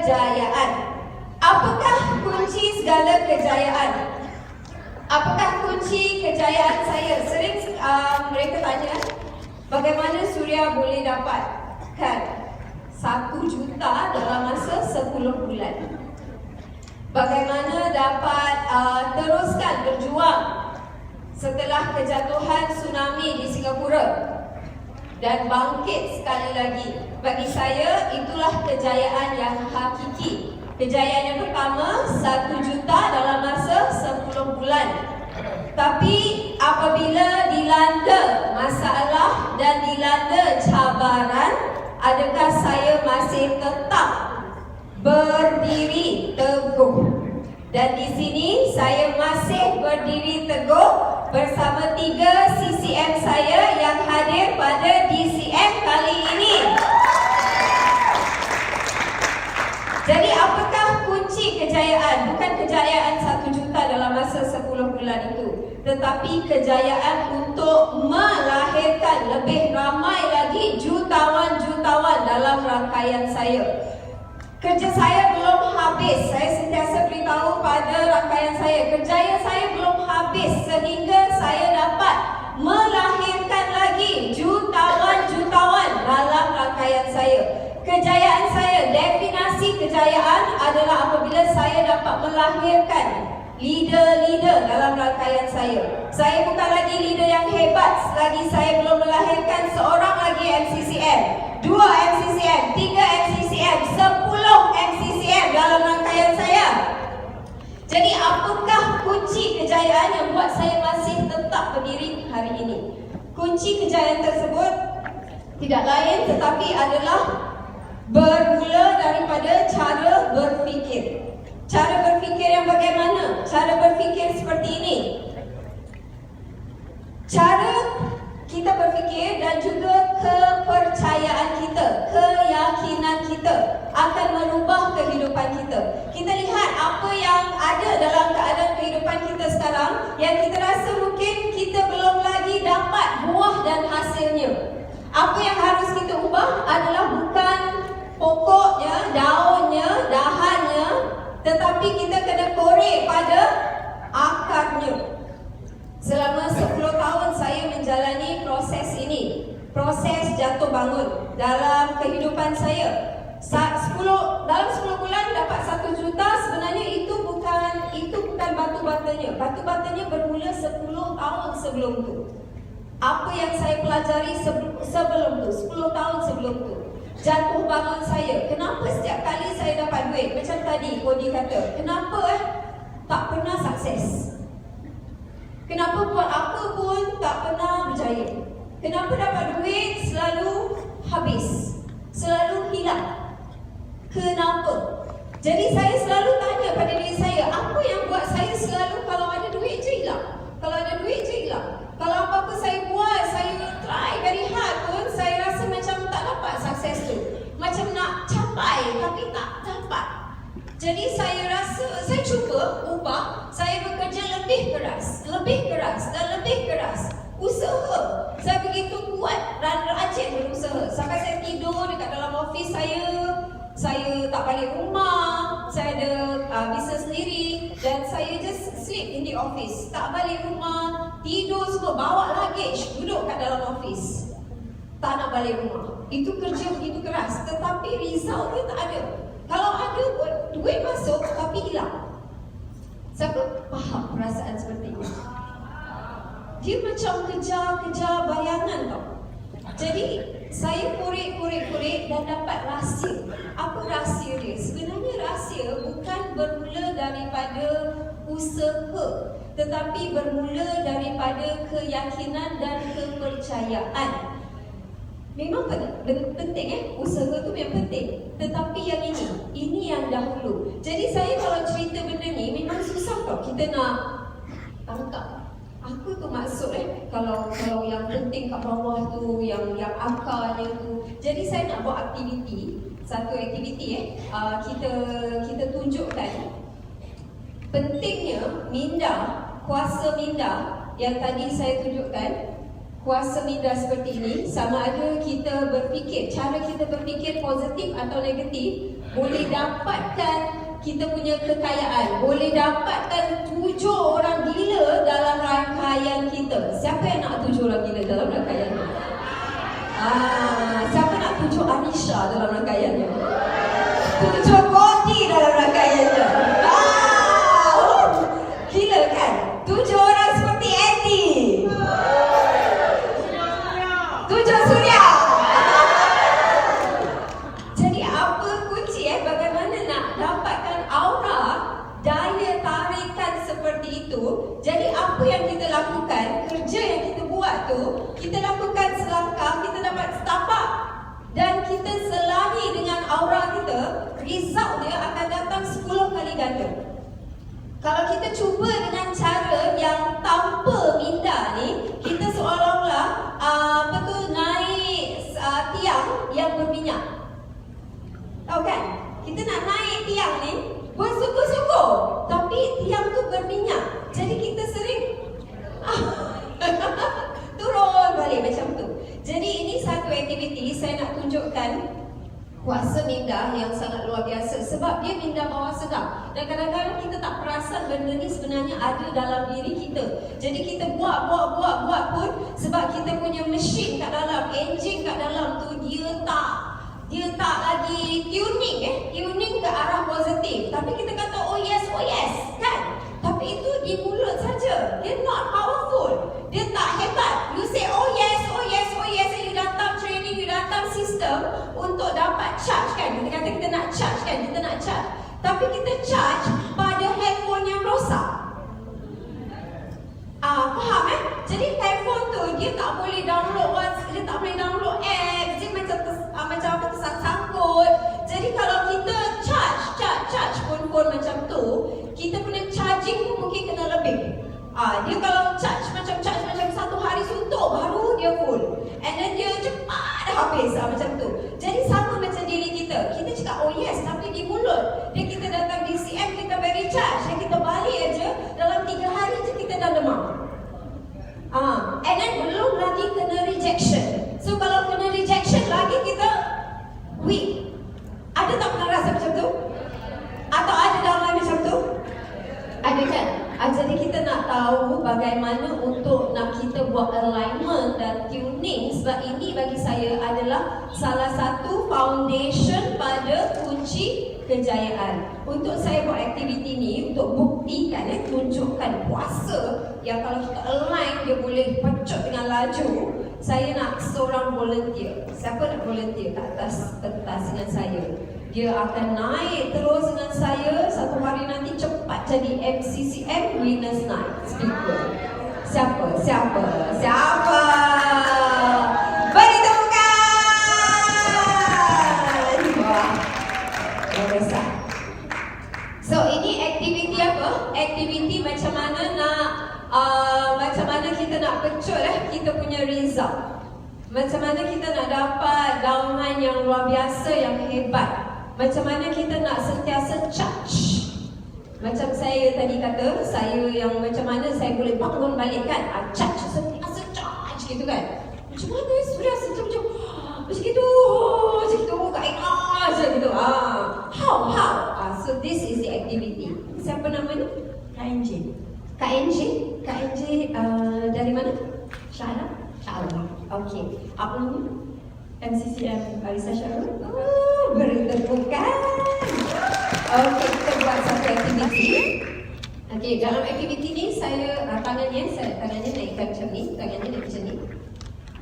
kejayaan. Apakah kunci segala kejayaan? Apakah kunci kejayaan saya? Sering mereka tanya, bagaimana Suria boleh dapatkan 1 juta dalam masa 10 bulan? Bagaimana dapat teruskan berjuang setelah kejatuhan tsunami di Singapura dan bangkit sekali lagi? Bagi saya, itulah kejayaan yang hakiki. Kejayaan yang pertama, 1 juta dalam masa 10 bulan. Tapi apabila dilanda masalah dan dilanda cabaran, adakah saya masih tetap berdiri teguh? Dan di sini saya masih berdiri teguh bersama 3 CCM saya yang hadir pada DCM kali ini. Jadi apakah kunci kejayaan? Bukan kejayaan 1 juta dalam masa 10 bulan itu, tetapi kejayaan untuk melahirkan lebih ramai lagi jutawan-jutawan dalam rangkaian saya. Kerja saya belum habis. Saya sentiasa beritahu pada rangkaian saya, kerjaya saya belum habis sehingga saya dapat melahirkan lagi jutawan-jutawan dalam rangkaian saya. Kejayaan saya, definisi kejayaan adalah apabila saya dapat melahirkan leader-leader dalam rangkaian saya. Saya bukan lagi leader yang hebat selagi saya belum melahirkan seorang lagi MCCM, 2 MCCM, 3 MCCM, 10 MCCM dalam rangkaian saya. Jadi apakah kunci kejayaan yang buat saya masih tetap berdiri hari ini? Kunci kejayaan tersebut tidak lain tetapi adalah bermula daripada cara berfikir. Cara berfikir yang bagaimana? Cara berfikir seperti ini. Cara kita berfikir dan juga kepercayaan kita, keyakinan kita akan merubah kehidupan kita. Kita lihat apa yang ada dalam keadaan kehidupan kita sekarang yang kita rasa mungkin kita belum lagi dapat buah dan hasilnya. Apa yang harus kita ubah adalah bukan pokoknya, daunnya, dahannya, tetapi kita kena korek pada akarnya. Selama 10 tahun saya menjalani proses ini, proses jatuh bangun dalam kehidupan saya. Dalam 10 bulan dapat 1 juta, sebenarnya itu bukan batu-batanya. Batu-batanya bermula 10 tahun sebelum tu. Apa yang saya pelajari sebelum tu, 10 tahun sebelum tu. Jatuh bangun saya. Kenapa setiap kali saya dapat duit? Macam tadi Kodi kata, kenapa tak pernah sukses? Kenapa buat apa pun tak pernah berjaya? Kenapa dapat duit selalu habis? Selalu hilang? Kenapa? Jadi saya selalu tanya pada diri saya, apa yang buat saya selalu kalau ada duit je hilang? Kalau ada duit je hilang? Kalau apa-apa saya buat, saya try very hard pun, saya rasa macam tak dapat sukses tu. Macam nak capai tapi tak dapat. Jadi saya rasa, saya cuba ubah, saya bekerja lebih keras dan lebih keras. Usaha, saya begitu kuat dan rajin berusaha. Sampai saya tidur dekat dalam office saya tak balik rumah, saya ada bisnes sendiri dan saya just sleep in the office. Tak balik rumah, tidur semua, bawa luggage, duduk kat dalam office. Tak nak balik rumah. Itu kerja begitu keras, tetapi result dia tak ada. Kalau ada pun, duit masuk tapi hilang. Siapa faham perasaan seperti ini? Dia macam kejar-kejar bayangan tau. Jadi, saya korek dan dapat rahsia. Apa rahsia dia? Sebenarnya rahsia bukan bermula daripada usaha, tetapi bermula daripada keyakinan dan kepercayaan. Memang penting usaha tu memang penting. Tetapi yang ini yang dahulu. Jadi saya kalau cerita benda ni memang susah tau kita nak tangkap. Apa tu maksud kalau yang penting kat bawah tu, yang akarnya tu. Jadi saya nak buat satu aktiviti kita tunjukkan pentingnya minda, kuasa minda yang tadi saya tunjukkan. Kuasa minda seperti ini, sama ada kita berfikir, cara kita berfikir positif atau negatif, boleh dapatkan kita punya kekayaan, boleh dapatkan 7 orang gila dalam rangkaian kita. Siapa yang nak 7 orang gila dalam rangkaiannya? Siapa nak 7 Anisha dalam rangkaiannya? 7 Koti dalam rangkaiannya. Gila kan? 7 orang seperti Andy. 7 Surya. Jadi apa kunci bagaimana nak dapatkan aura daya tarikan seperti itu? Jadi apa yang kita lakukan, kerja yang kita buat tu, kita lakukan selangkah, kita dapat setapak. Dan kita selahi dengan aura kita, result dia akan datang 10 kali ganda. Kalau kita cuba dengan cara yang tanpa minda ni, kita seolah-olah naik tiang yang berminyak. Tahu kan? Kita nak naik tiang ni bersungguh-sungguh, tapi tiang tu berminyak. Jadi kita sering turun balik macam tu. Jadi ini satu aktiviti saya nak tunjukkan kuasa minda yang sangat luar biasa. Sebab dia minda bawah sedar. Dan kadang-kadang kita tak perasan benda ni sebenarnya ada dalam diri kita. Jadi kita buat pun sebab kita punya mesin kat dalam, enjin kat dalam tu dia tak lagi tuning ke arah positif. Tapi kita kata oh yes kan? Tapi itu di mulut saja. Dia not powerful. Dia tak hebat. You say oh yes, and you datang training, you datang sistem untuk dapat charge kan? Kita kata kita nak charge kan? Kita nak charge. Tapi kita charge pada handphone yang rosak. Faham Jadi handphone tu dia tak boleh download dia tak boleh download apps. Dia macam tersangkut. Jadi kalau kita charge phone macam tu, kita punya charging pun mungkin kena lebih. Dia kalau charge macam 1 hari suntuk baru dia full. And then dia cepat dah habis macam tu. Jadi sama macam diri kita. Kita cakap oh yes, tapi di mulut dia kita datang DCM, kita bagi charge, dan kita balik aja dalam 3 hari je kita dah demam. And then belum lagi kena rejection. So kalau kena rejection lagi kita weak. Ada tak pernah rasa macam tu? Atau ada downline macam tu? Ada kan? Jadi kita nak tahu bagaimana untuk nak kita buat alignment dan tuning. Sebab ini bagi saya adalah salah satu foundation pada kunci kejayaan. Untuk saya buat aktiviti ni untuk buktikan, tunjukkan kuasa yang kalau kita align dia boleh pecut dengan laju. Saya nak seorang volunteer. Siapa nak volunteer kat atas pentas dengan saya? Dia akan naik terus dengan saya. Satu hari nanti cepat jadi MCCM Winners Night speaker. Siapa? Beri tepukan! Wah, besar. So ini aktiviti apa? Aktiviti macam mana kita nak pecut kita punya result. Macam mana kita nak dapat downline yang luar biasa, yang hebat. Macam mana kita nak sentiasa charge. Macam saya tadi kata, saya yang macam mana saya boleh bangun balik kan, charge, sentiasa charge gitu kan. Macam mana sudah macam kat ikhlas je gitu. How? So this is the activity. Siapa nama ni? Kak NJ dari mana? Syara. Okay. Apa nama? MCCM Arisa Syarul. Beri tepukan. Okay, kita buat satu aktiviti. Okay, dalam aktiviti ni saya tangannya naikkan macam ni.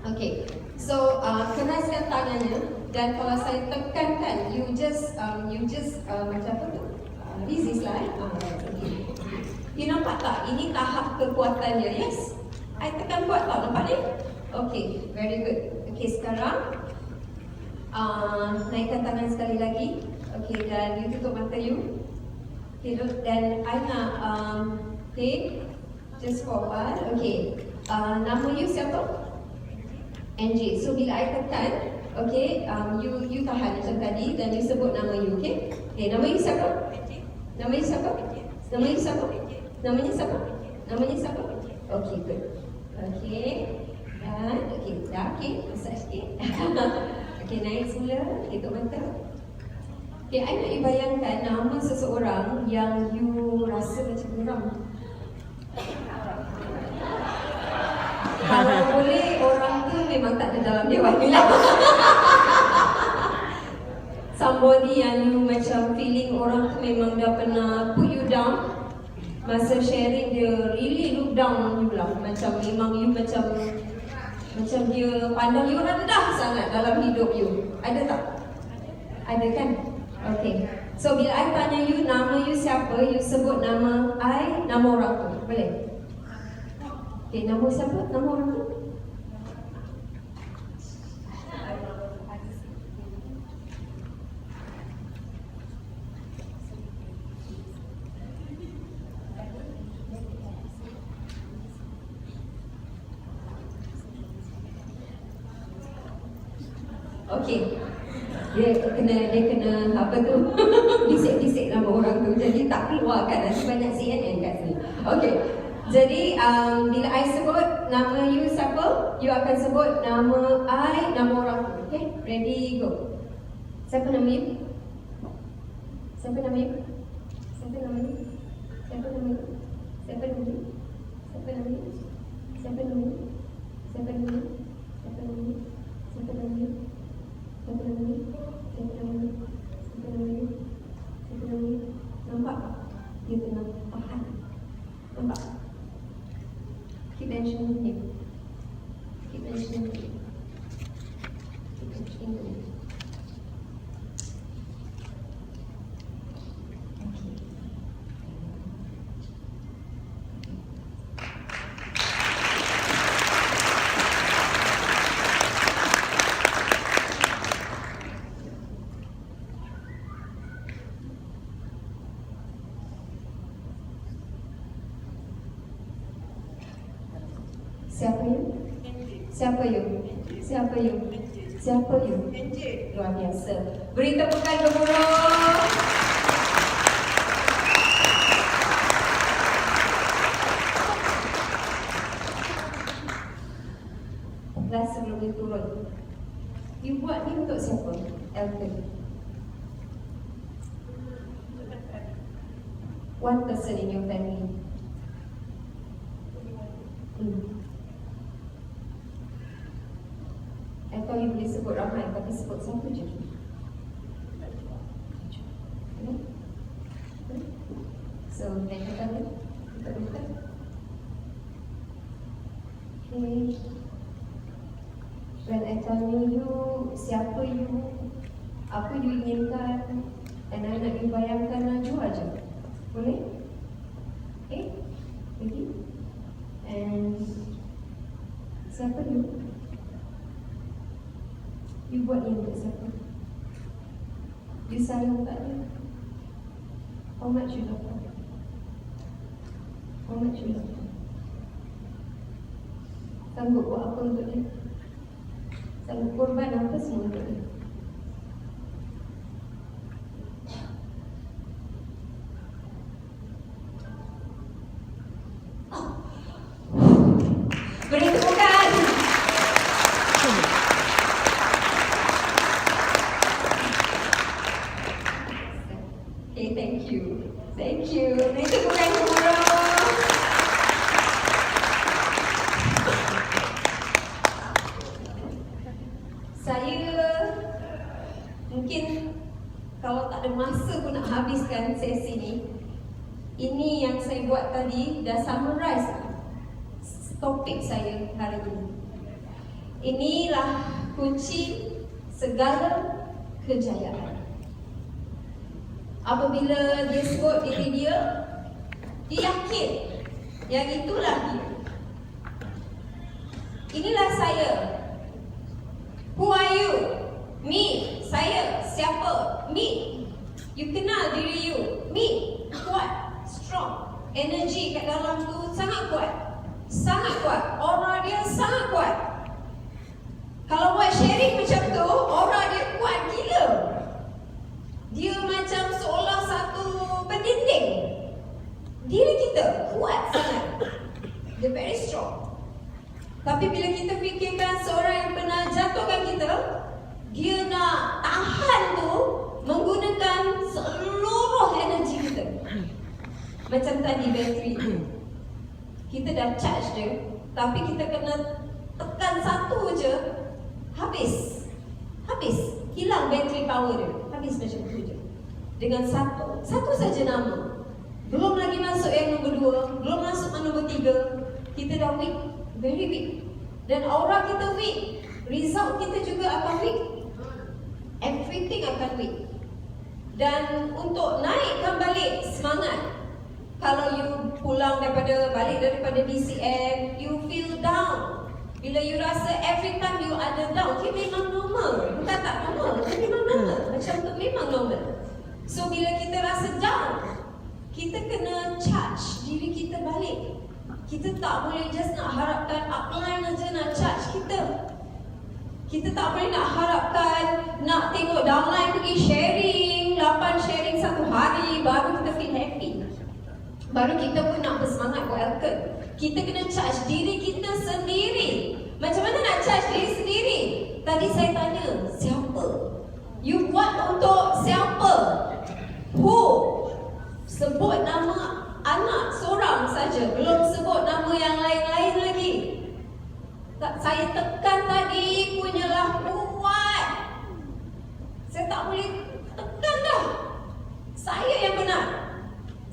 Okay, so kenaskan tangannya. Dan kalau saya tekankan, you just macam apa tu? Resist lah. Okay. You nampak tak? Ini tahap kekuatannya. Yes. I tekan kuat tau, nampak ni? Okay, very good. Okay, sekarang naikkan tangan sekali lagi. Okay, dan you tutup mata you. Okay, dan I nak okay, just forward. Okay, nama you siapa? NJ. So bila I tekan, okay, you tahan macam tadi dan you sebut nama you. Okay, nama you siapa? Namanya siapa? Okay, good. Okay, dan okay, dah okay, masak sikit. Okay, naik semula, tutup mata. Okay, I nak you bayangkan nama seseorang yang you rasa macam geram. Kalau boleh orang tu memang tak ada dalam dewan ni lah. Somebody yang you macam feeling orang tu memang dah pernah put you down. Masa sharing dia really look down on you lah. Macam memang you macam dia pandang you rendah sangat dalam hidup you. Ada tak? Ada kan? Okay. So bila I tanya you nama you siapa, you sebut nama I, nama orang tu. Boleh? Okay, nama siapa? Nama orang tu? Okay. Dia kena apa tu? Bisik-bisik nama orang tu. Jadi tak keluar kan, nanti banyak CNN kat sini. Okay. Jadi bila I sebut nama you siapa, you akan sebut nama I, nama orang tu. Okay? Ready, go. Siapa nama you? Siapa nama you? Siapa nama you? Siapa nama you? Siapa nama you? Siapa nama you? Siapa nama you? Siapa nama you? Siapa nama you? Siapa nama you? Siapa nama you? Siapa nama you? Siapa nama you? Siapa nama you? Nampak? Dia tenang, tahan. Nampak? Keep mentioning him. Keep mentioning him. Keep mentioning him. Siapa you? Siapa you? Siapa you? Siapa you? Luar biasa. Beri tepukan gemuruh. Last sebelum dia turun. You buat ni untuk siapa? Elton. One person in your family. I tahu you boleh sebut ramai, tapi sebut satu je. So, naik ke tangan. Buka-buka. Okay. When I tanya you, siapa you, apa you inginkan, dan I nak you bayangkan laju aja. Boleh? Okay? Ready? And siapa you? You buat ni untuk siapa? You sayang tak dia? How much you love her? How much you love her? Sanggup buat apa untuk dia? Sanggup korban apa semua untuk dia? Beri tepukan! Okay, thank you. Thank you. Beri tepukan gemuruh. Saya mungkin kalau tak ada masa pun nak habiskan sesi ni. Ini yang saya buat tadi dah summarize topik saya hari ini. Inilah kunci segala kejayaan. Apabila dia sebut diri dia yakin yang itulah dia. Inilah saya. Who are you? Me. Saya. Siapa? Me. You kenal diri you. Me. Kuat. Strong. Energi kat dalam tu sangat kuat. Sangat kuat. Aura dia sangat kuat. Kalau buat sharing macam tu, aura dia kuat gila. Dia macam seolah satu pendinding. Diri kita kuat sangat. Dia very strong. Tapi bila kita fikirkan seorang yang pernah jatuhkan kita, dia nak tahan tu menggunakan Macam tadi bateri kita dah charge dia, tapi kita kena tekan satu je, habis, hilang bateri power dia, habis macam tu je. Dengan satu saja nama. Belum lagi masuk yang nombor 2, belum masuk yang nombor 3, kita dah weak, very weak. Dan aura kita weak, result kita juga akan weak. Everything akan weak. Dan untuk naikkan balik semangat, kalau you balik daripada DCM, you feel down. Bila you rasa every time you ada down, dia memang normal. Bukan tak normal, dia memang normal. Macam tu memang normal. So bila kita rasa down, kita kena charge diri kita balik. Kita tak boleh just nak harapkan upline aja nak charge kita. Kita tak boleh nak harapkan nak tengok downline pergi sharing, 8 sharing satu hari baru kita feel happy. Baru kita pun nak bersemangat welcome. Kita kena charge diri kita sendiri. Macam mana nak charge diri sendiri? Tadi saya tanya, siapa? You buat untuk siapa? Who? Sebut nama anak seorang saja, belum sebut nama yang lain-lain lagi. Saya tekan tadi punyalah kuat. Saya tak boleh tekan dah. Saya yang benar.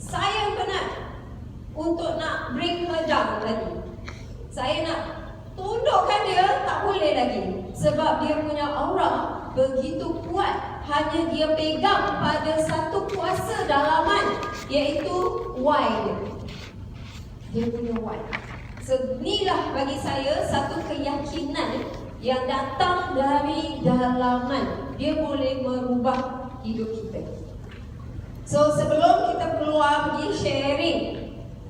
Saya yang benar untuk nak bring her down tadi. Saya nak tundukkan dia, tak boleh lagi. Sebab dia punya aura begitu kuat. Hanya dia pegang pada satu kuasa dalaman, iaitu Y dia. Dia punya Y. So, inilah bagi saya satu keyakinan yang datang dari dalaman. Dia boleh merubah hidup kita. So, sebelum kita keluar pergi sharing,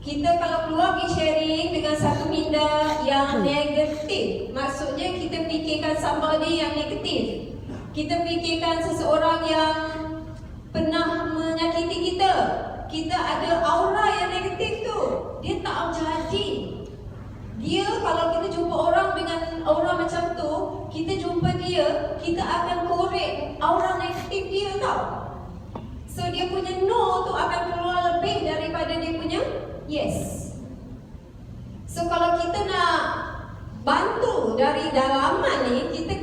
kita kalau keluar pergi sharing dengan satu minda yang negatif, maksudnya kita fikirkan somebody yang negatif. Kita fikirkan seseorang yang pernah menyakiti kita. Kita ada aura yang negatif tu. Dia tak jadi. Dia kalau kita jumpa orang dengan aura macam tu, kita jumpa dia, kita akan korek aura negatif dia tau. So dia punya no tu akan keluar lebih daripada dia punya yes. So kalau kita nak bantu dari dalaman ni, kita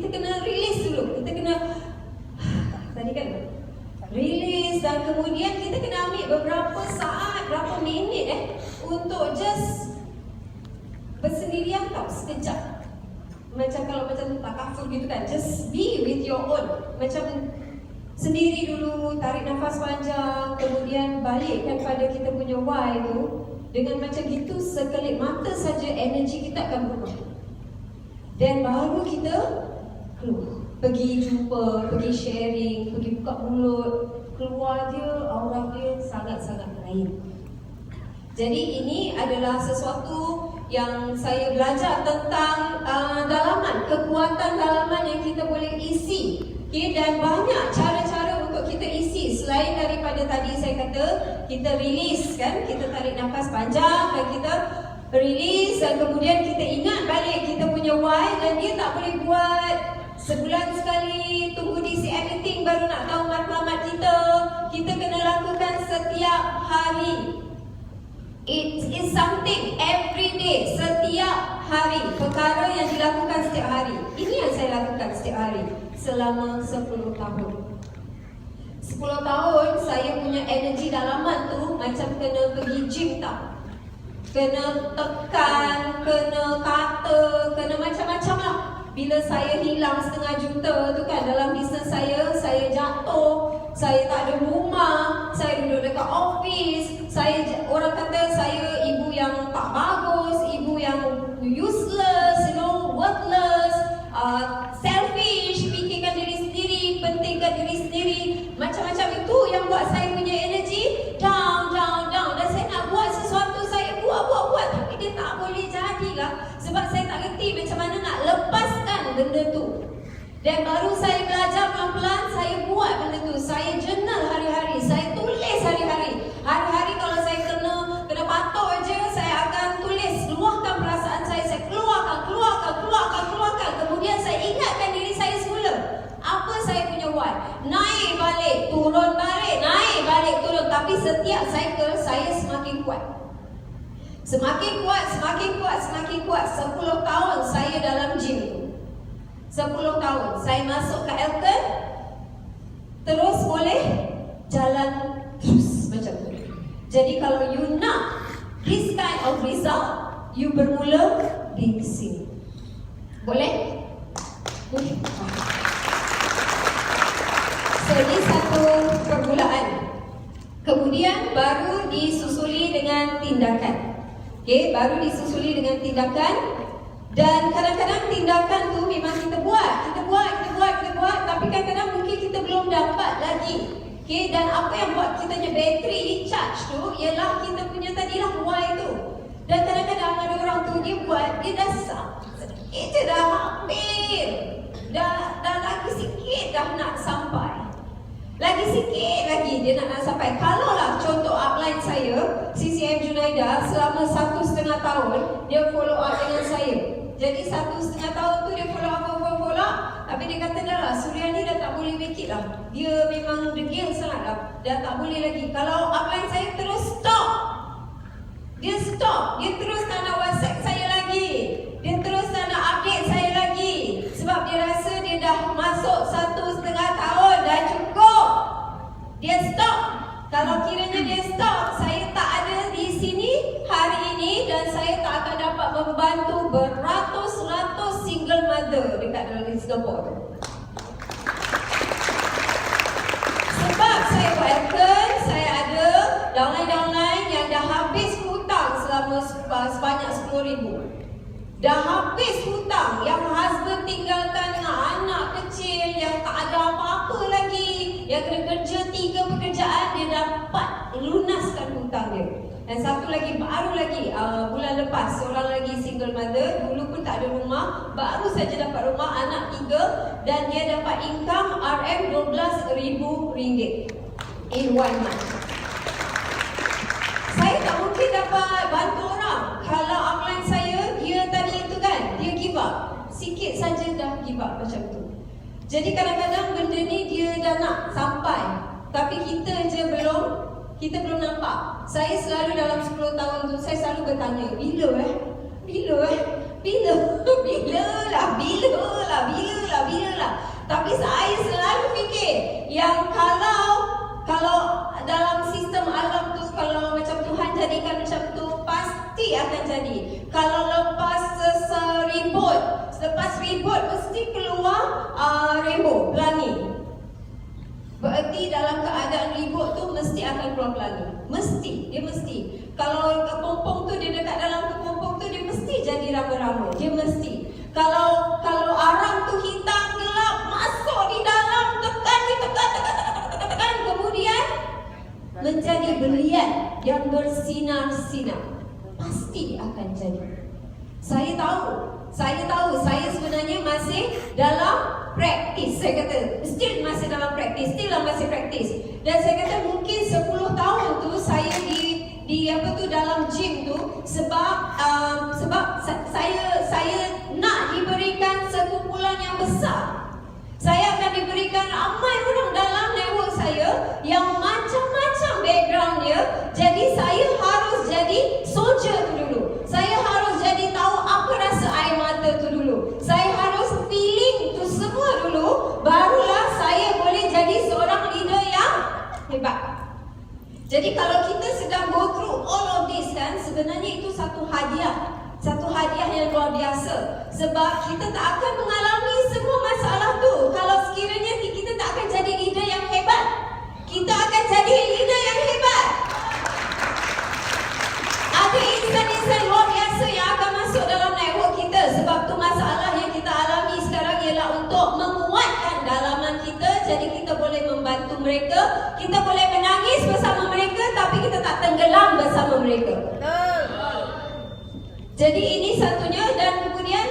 kena release dulu. Kita kena tadi kan release, dan kemudian kita kena ambil beberapa saat, berapa minit untuk just bersendirian tau, sekejap. Macam kalau macam takafur gitu kan, just be with your own. Macam sendiri dulu, tarik nafas panjang, kemudian balikkan pada kita punya why tu. Dengan macam gitu, sekelip mata saja energi kita akan berubah. Dan baru kita keluar, pergi jumpa, pergi sharing, pergi buka mulut, keluar dia, aura dia sangat-sangat lain. Jadi ini adalah sesuatu yang saya belajar tentang dalaman, kekuatan dalaman yang kita boleh isi. Okay, dan banyak cara-cara untuk kita isi. Selain daripada tadi saya kata, kita release kan, kita tarik nafas panjang dan kita release, dan kemudian kita ingat balik kita punya why. Dan dia tak boleh buat sebulan sekali, tunggu DCM meeting baru nak tahu matlamat kita. Kita kena lakukan setiap hari. It is something every day, setiap hari. Perkara yang dilakukan setiap hari. Ini yang saya lakukan setiap hari selama 10 tahun. 10 tahun saya punya energi dalaman tu macam kena pergi gym tau. Kena tekan, kena kata, kena macam-macam lah. Bila saya hilang 500,000 juta tu kan dalam bisnes saya jatuh, saya tak ada rumah, saya duduk dekat office, orang kata saya ibu yang tak bagus, ibu yang useless, worthless, selfish, fikirkan diri sendiri, pentingkan diri sendiri. Macam-macam itu yang buat saya punya energi down. Dan saya nak buat sesuatu, saya buat, tapi dia tak boleh jadilah. Sebab saya tak kerti macam mana nak lepaskan benda tu. Dan baru saya belajar pelan-pelan, saya buat benda tu. Saya journal hari-hari, saya tulis hari-hari. Hari-hari kalau saya kena patok je, saya akan tulis, luahkan perasaan saya keluarkan. Kemudian saya ingatkan diri saya semula. Apa saya punya why? Naik balik, turun balik, naik balik, turun. Tapi setiap cycle saya semakin kuat. Semakin kuat, semakin kuat, semakin kuat. 10 tahun saya dalam gym tu. 10 tahun. Saya masuk ke Elton, terus boleh jalan terus macam tu. Jadi kalau you nak this kind of result, you bermula di sini. Boleh? Boleh. So, ini satu permulaan. Kemudian baru disusuli dengan tindakan. Okay, baru disusuli dengan tindakan. Dan kadang-kadang tindakan tu memang kita buat. Tapi kadang-kadang mungkin kita belum dapat lagi. Okay, dan apa yang buat kita punya bateri recharge tu ialah kita punya tadilah why tu. Dan kadang-kadang ada orang tu dia buat, dia dah sedikit je dah hampir. Dah lagi sikit dah nak sampai. Lagi sikit lagi dia nak sampai. Kalaulah contoh upline saya, CCM Junaida, selama 1.5 tahun dia follow up dengan saya. Jadi 1.5 tahun tu dia follow up. Tapi dia kata dah lah, Suryani dah tak boleh make it lah. Dia memang degil sangat lah. Dah tak boleh lagi. Kalau upline saya terus stop. Dia stop. Dia terus tak nak WhatsApp saya lagi. Dia terus tak nak update saya lagi. Sebab dia rasa dia dah masuk 1.5 tahun. Dah cukup. Dia stop. Kalau kiranya dia stop, saya tak ada di sini hari ini dan saya tak akan dapat membantu beratus-ratus single mother dekat dalam Singapura tu. Sebab saya welcome, saya ada downline yang dah habis hutang selama sebanyak 10,000. Dah habis hutang, yang husband tinggalkan dengan anak kecil yang tak ada apa-apa lagi, yang kena kerja 3 pekerjaan, dia dapat lunaskan hutang dia. Dan satu lagi, baru lagi bulan lepas, seorang lagi single mother, dulu pun tak ada rumah, baru saja dapat rumah, anak 3, dan dia dapat income RM12,000 in 1 month. Saya tak mungkin dapat bantu orang. Kalau upline saya, dia tadi itu kan, dia give up. Sikit saja dah give up macam tu. Jadi kadang-kadang benda ni dia dah nak sampai, tapi kita je belum nampak. Saya selalu dalam 10 tahun tu, saya selalu bertanya, bila lah. Tapi saya selalu fikir yang kalau dalam sistem alam tu, kalau macam Tuhan jadikan macam tu, pasti akan jadi. Kalau lepas ribut mesti keluar rainbow, pelangi. Berarti dalam keadaan ribut tu mesti akan keluar pelangi. Mesti. Kalau kepompong tu dia dekat dalam kepompong tu, dia mesti jadi rama-rama. Dia mesti. Kalau arang tu hitam gelap, masuk di dalam, tekan, kemudian menjadi belian yang bersinar-sinar. Pasti akan jadi. Saya tahu. Saya sebenarnya masih dalam praktis. Saya kata, still masih dalam praktis. Dan saya kata mungkin 10 tahun tu saya di dalam gym tu sebab saya nak diberikan sekumpulan yang besar. Saya akan diberikan ramai orang dalam network saya yang macam-macam background dia. Jadi saya harus jadi soldier tu dulu. Saya harus jadi tahu apa rasa air mata tu dulu. Saya harus feeling tu semua dulu. Barulah saya boleh jadi seorang leader yang hebat. Jadi kalau kita sedang go through all of this kan, sebenarnya itu satu hadiah yang luar biasa. Sebab kita tak akan mengalami semua masalah tu kalau sekiranya kita tak akan jadi leader yang hebat. Kita akan jadi leader yang hebat. Ada insan-insan luar biasa yang akan masuk dalam network kita. Sebab tu masalah yang kita alami sekarang ialah untuk menguatkan dalaman kita. Jadi kita boleh membantu mereka, kita boleh menangis bersama mereka, tapi kita tak tenggelam bersama mereka. Jadi ini satunya. Dan kemudian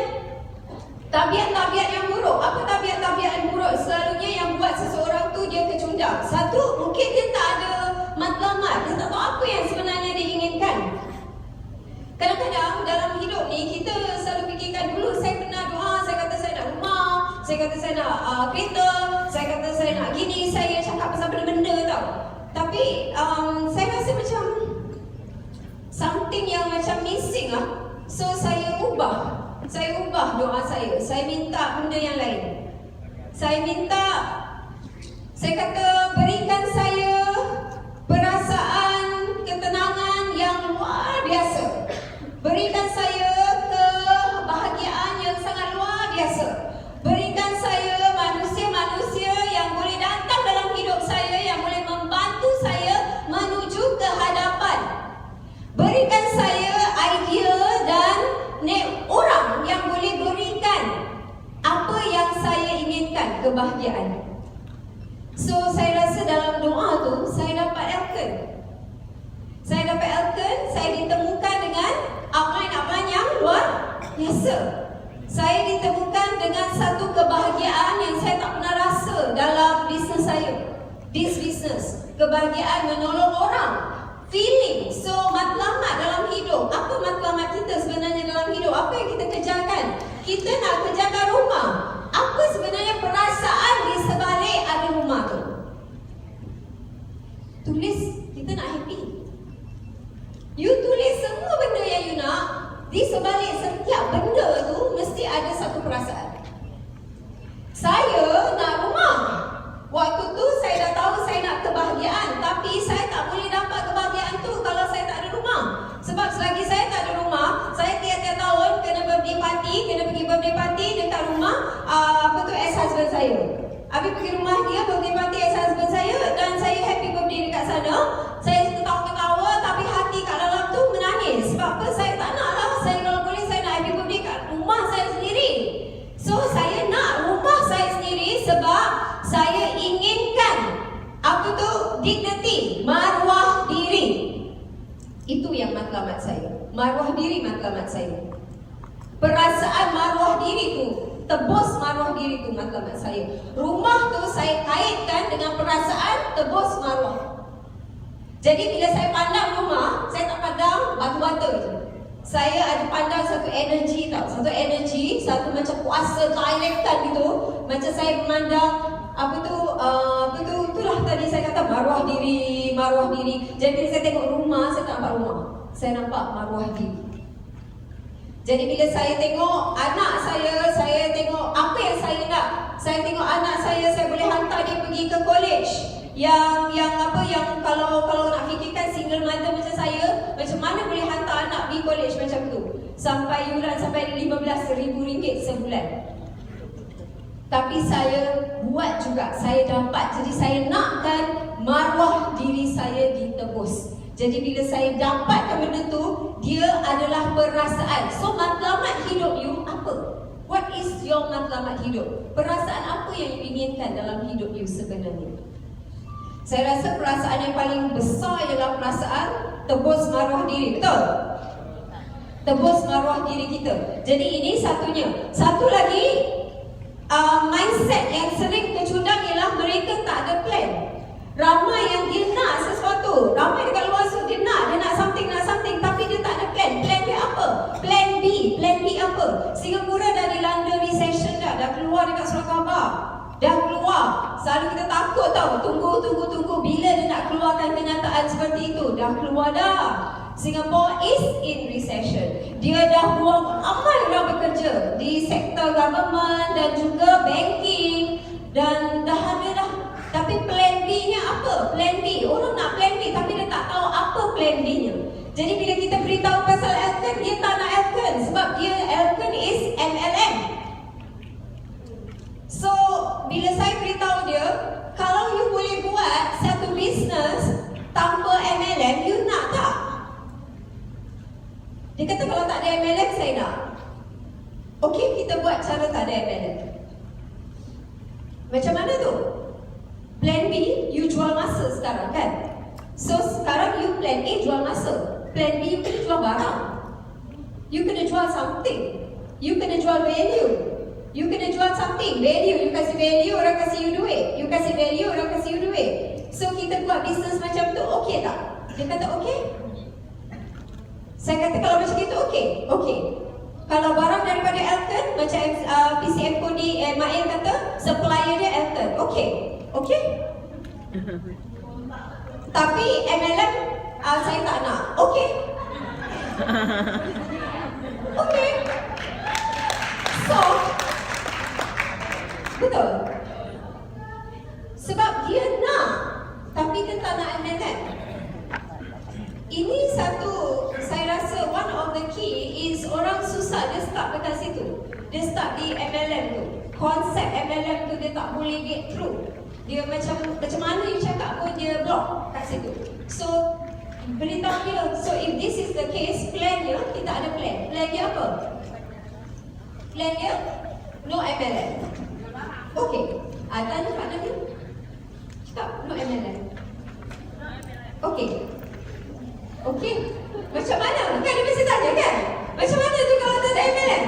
tabiat-tabiat yang buruk. Apa tabiat-tabiat yang buruk? Selalunya yang buat seseorang tu dia kecundang. Satu, mungkin dia tak ada matlamat, dia tak tahu apa yang sebenarnya dia inginkan. Kadang-kadang dalam hidup ni kita selalu fikirkan, dulu saya pernah doa, saya kata saya nak rumah, saya kata saya nak kereta, saya kata saya nak gini, saya cakap pasal benda-benda tau. Tapi something yang macam missing lah. So saya ubah doa saya. Saya minta benda yang lain. Saya kata berikan saya perasaan ketenangan yang luar biasa. Berikan saya kebahagiaan yang sangat luar biasa. Berikan saya manusia-manusia yang boleh datang dalam hidup saya, yang boleh membantu saya menuju ke hadapan. Berikan saya idea dan orang yang boleh berikan apa yang saya inginkan, kebahagiaan. So saya rasa dalam doa tu saya dapat Elkan. Saya ditemukan dengan upline yang luar biasa. Saya ditemukan dengan satu kebahagiaan yang saya tak pernah rasa dalam bisnes saya. This business, kebahagiaan menolong orang, feeling. So matlamat dalam hidup. Apa matlamat kita sebenarnya dalam hidup? Apa yang kita kejarkan? Kita nak kejarkan rumah. Apa sebenarnya perasaan di sebalik ada rumah tu? Tulis kita nak happy. You tulis semua benda yang you nak. Di sebalik setiap benda tu mesti ada satu perasaan. Saya nak rumah. Waktu tu saya dah tahu saya nak kebahagiaan, tapi saya tak boleh dapat kebahagiaan tu kalau saya tak ada rumah. Sebab selagi saya tak ada rumah, saya tiap-tiap tahun kena pergi birthday party dekat rumah ex-husband saya. Habis pergi rumah dia, birthday party ex-husband saya, dan saya happy birthday dekat sana. Saya ketawa-ketawa tapi hati kat dalam tu menangis. Sebab apa? Saya tak nak lah. Saya kalau boleh saya nak happy birthday kat rumah saya sendiri. So saya nak rumah saya sendiri sebab saya inginkan apa tu? Dignity, maruah diri. Itu yang matlamat saya. Maruah diri matlamat saya. Perasaan maruah diri tu, tebus maruah diri tu matlamat saya. Rumah tu saya kaitkan dengan perasaan tebus maruah. Jadi bila saya pandang rumah, saya tak pandang batu-bata je. Saya ada pandang satu energi tau. Satu macam kuasa directan gitu. Macam saya memandang itulah tadi saya kata maruah diri. Jadi bila saya tengok rumah, saya tak nampak rumah. Saya nampak maruah diri. Jadi bila saya tengok anak saya tengok apa yang saya nak. Saya tengok anak saya boleh hantar dia pergi ke college. Yang kalau nak fikirkan single mother macam saya, macam mana boleh hantar anak pergi college macam tu? Sampai yuran sampai RM15,000 sebulan. Tapi saya buat juga, saya dapat. Jadi saya nakkan maruah diri saya ditebus. Jadi bila saya dapatkan benda tu, dia adalah perasaan. So matlamat hidup you apa? What is your matlamat hidup? Perasaan apa yang you inginkan dalam hidup you sebenarnya? Saya rasa perasaan yang paling besar ialah perasaan tebus maruah diri. Betul? Tebus maruah diri kita. Jadi ini satunya. Satu lagi, mindset yang sering tercundang ialah mereka tak ada plan. Ramai yang dia nak sesuatu. Ramai dekat luar tu dia nak something, tapi dia tak ada plan. Plan dia apa? Plan B apa? Singapura dah dilanda recession dah keluar dekat surat khabar. Dah keluar. Selalu kita takut tau. Tunggu. Bila dia nak keluarkan kenyataan seperti itu? Dah keluar dah. Singapore is in recession. Dia dah buang ramai orang bekerja di sektor government dan juga banking. Dan dah ada dah. Tapi plan B-nya apa? Plan B. Orang nak plan B tapi dia tak tahu apa plan B-nya. Jadi bila kita beritahu pasal Elkan, dia tak nak Elkan. Sebab dia Elkan is MLM. So, bila saya beritahu dia, kalau you boleh buat satu bisnes tanpa MLM, you nak tak? Dia kata kalau tak ada MLM, saya nak. Okey, kita buat cara tak ada MLM. Macam mana tu? Plan B, you jual masa sekarang kan? So, sekarang you plan A jual masa. Plan B, you kena jual barang. You kena jual something. You kena jual value. You kena jual something, value. You kasih value, orang kasih you duit. You kasih value, orang kasih you duit. So kita buat bisnes macam tu, okey tak? Dia kata okey. Saya kata kalau macam itu okey. Okey. Kalau barang daripada Elkan, macam PCM Kodi Mail kata, supplier dia Elkan. Okey. Okey. Tapi MLM saya tak nak. Okey. Okay. So, betul. Sebab dia nak, tapi dia tak nak MLM. Ini satu, saya rasa one of the key is orang susah dia start dekat situ. Dia start di MLM tu. Konsep MLM tu dia tak boleh get through. Dia macam mana you cakap pun dia block kat situ. So, beritahu dia, so if this is the case, plan dia, kita ada plan. Plan dia apa? Plan dia, no MLM. Okay, tanya Pak Nabil. Cakap, no MLM. Okay. Okay, macam mana? Kan dia mesti tanya kan? Macam mana tu kalau tak ada MLM?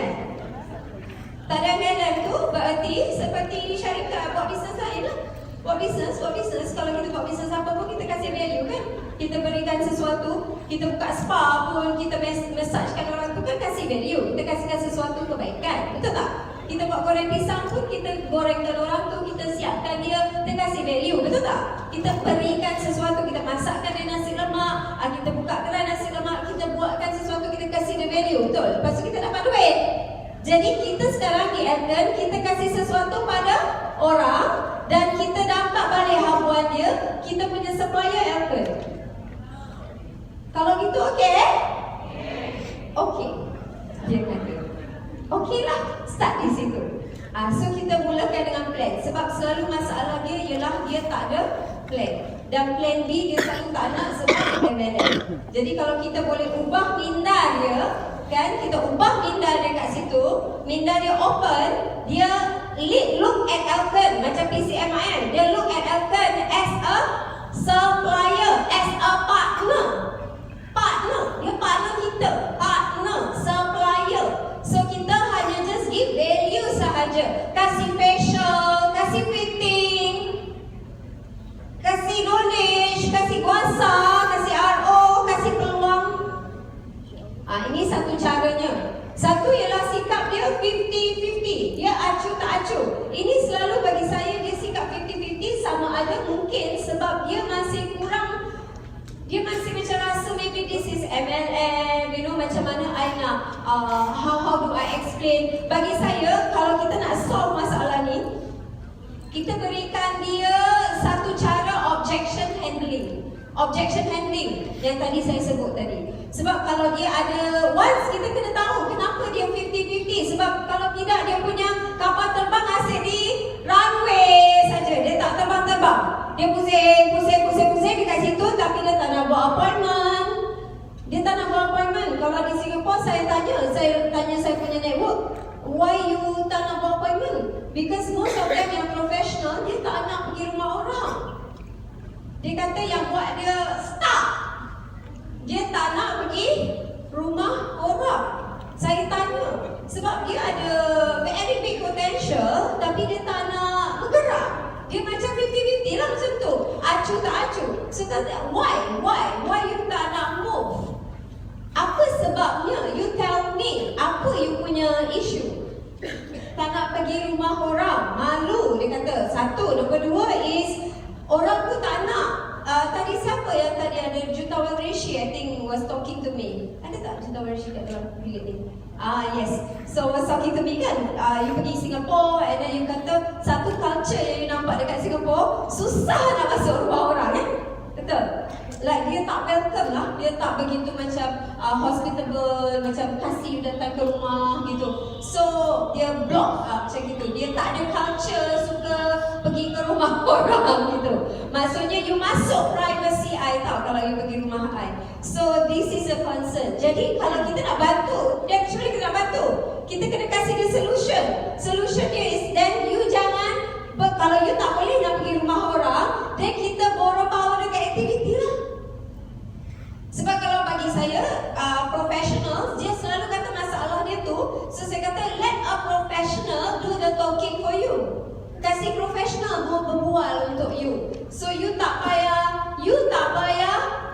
Tak ada MLM tu berarti seperti syarikat buat bisnes lain lah. Buat bisnes, kalau kita buat bisnes apa pun kita kasih value kan? Kita berikan sesuatu, kita buka spa pun, kita masagekan orang tu kan kasih value. Kita kasihkan sesuatu kebaikan, betul tak? Kita buat goreng pisang pun, kita gorengkan orang tu, kita siapkan dia, kita kasih value, betul tak? Kita berikan sesuatu, kita masakkan dia nasi lemak, kita buka keran nasi lemak, kita buatkan sesuatu, kita kasih dia value, betul? Lepas tu kita dapat duit. Jadi kita sekarang di Elden, kita kasih sesuatu pada orang dan kita dapat balik habuan dia, kita punya supplier Elden. Kalau gitu okey? Okey. Dia kata. Okeylah, start di situ. So kita mulakan dengan plan. Sebab selalu masalah dia ialah dia tak ada plan. Dan plan B dia selalu tak nak sebab MLM. Jadi kalau kita boleh ubah minda dia, kan, kita ubah minda dia kat situ, minda dia open, dia look at Elden macam PCMIN. Dia look at Elden as a supplier, as a partner. Dia partner kita, partner, supplier. So kita hanya just give value sahaja. Kasih facial, kasih fitting, kasih knowledge, kasih kuasa, kasih RO, kasih peluang. Ini satu caranya. Satu ialah sikap dia 50-50. Dia acuh tak acuh. Ini selalu bagi saya dia sikap 50-50 sama ada mungkin sebab dia masih kurang. Dia masih macam rasa maybe this is MLM, you know, macam mana I nak, how do I explain. Bagi saya, kalau kita nak solve masalah ni, kita berikan dia satu cara objection handling. Objection handling yang tadi saya sebut tadi. Sebab kalau dia ada, once kita kena tahu kenapa dia 50-50. Sebab kalau tidak dia punya kapal terbang asyik di runway saja. Dia tak terbang-terbang. Dia pusing dekat situ tapi dia tak nak buat appointment. Dia tak nak buat appointment. Kalau di Singapore saya tanya saya punya network, why you tak nak buat appointment? Because most of them yang professional, dia tak nak pergi rumah orang. Dia kata yang buat dia stuck. Dia tak nak pergi rumah orang. Saya tanya, sebab dia ada very big potential tapi dia tak nak bergerak. Dia macam 50-50 lah macam tu. Acuh tak acuh. So kata, why you tak nak move? Apa sebabnya? You tell me. Apa you punya issue? Tak nak pergi rumah orang. Malu dia kata. Satu. Nombor dua is orang tu tak nak. Tadi siapa yang tadi ada Jutawan Rishi I think was talking to me. Ada tak Jutawan Rishi kat dalam bilik ni? Yes. So was talking to me kan, you pergi Singapore and then you kata satu culture yang you nampak dekat Singapore, susah nak masuk rumah orang betul? Like dia tak welcome lah, dia tak begitu macam hospitable, macam kasih you datang ke rumah gitu. So dia block macam gitu, dia tak ada culture suka pergi ke rumah orang gitu. Maksudnya you masuk privacy I tau kalau you pergi rumah I. So this is a concern. Jadi kalau kita nak bantu, actually kita nak bantu, kita kena kasih dia solution. Solution dia is then you jangan, kalau you tak boleh nak pergi rumah orang, then kita borrow power dekat aktiviti lah. Sebab kalau bagi saya, professional, dia selalu kata masalah dia tu, so saya kata let a professional do the talking for you. Kasih professional berbual untuk you. So you tak payah